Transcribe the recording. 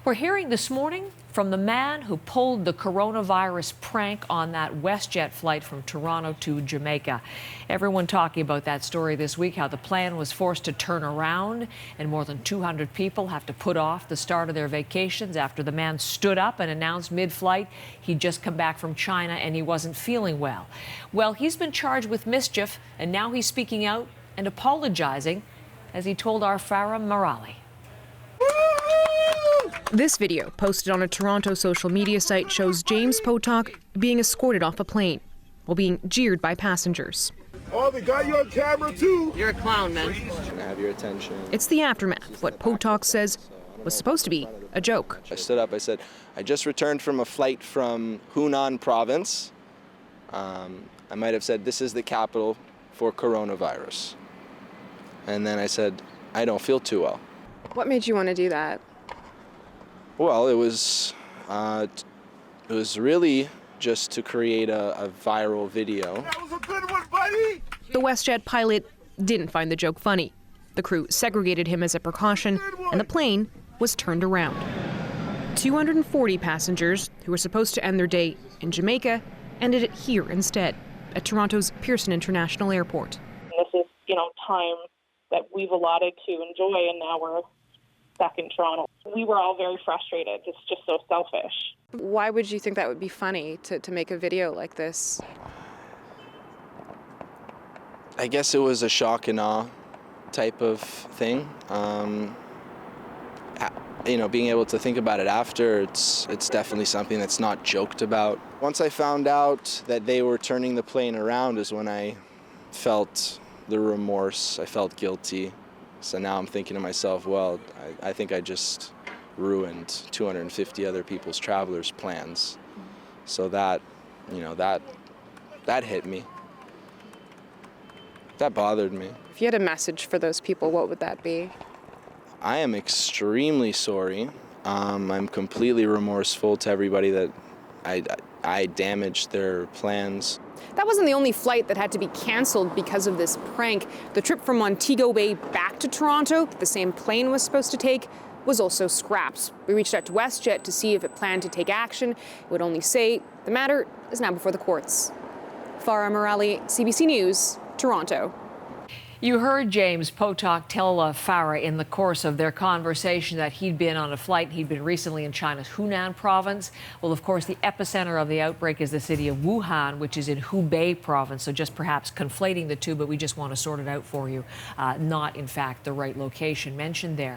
We're hearing this morning from the man who pulled the coronavirus prank on that WestJet flight from Toronto to Jamaica. Everyone talking about that story this week, how the plane was forced to turn around and more than 200 people have to put off the start of their vacations after the man stood up and announced mid-flight he'd just come back from China and he wasn't feeling well. Well, he's been charged with mischief, and now he's speaking out and apologizing, as he told our Farah Morali. This video, posted on a Toronto social media site, shows James Potok being escorted off a plane while being jeered by passengers. Oh, they got you on camera too. You're a clown, man. Can I have your attention? It's the aftermath, what Potok says was supposed to be a joke. I stood up, I said, I just returned from a flight from Hunan province. I might have said, this is the capital for coronavirus. And then I said, I don't feel too well. What made you want to do that? Well, it was really just to create a viral video. That was a good one, buddy. The WestJet pilot didn't find the joke funny. The crew segregated him as a precaution, and the plane was turned around. 240 passengers who were supposed to end their day in Jamaica ended it here instead, at Toronto's Pearson International Airport. This is, time that we've allotted to enjoy, and now we're back in Toronto. We were all very frustrated. It's just so selfish. Why would you think that would be funny to make a video like this? I guess it was a shock and awe type of thing. Being able to think about it after, it's definitely something that's not joked about. Once I found out that they were turning the plane around is when I felt the remorse. I felt guilty. So now I'm thinking to myself, well, I think I just ruined 250 other people's travelers' plans. So that hit me. That bothered me. If you had a message for those people, what would that be? I am extremely sorry. I'm completely remorseful to everybody that I damaged their plans. That wasn't the only flight that had to be canceled because of this prank. The trip from Montego Bay back to Toronto, the same plane was supposed to take, was also scrapped. We reached out to WestJet to see if it planned to take action. It would only say the matter is now before the courts. Farah Morali, CBC News, Toronto. You heard James Potok tell Farah in the course of their conversation that he'd been on a flight. He'd been recently in China's Hunan province. Well, of course, the epicenter of the outbreak is the city of Vaughan, which is in Hubei province. So just perhaps conflating the two, but we just want to sort it out for you. Not, in fact, the right location mentioned there.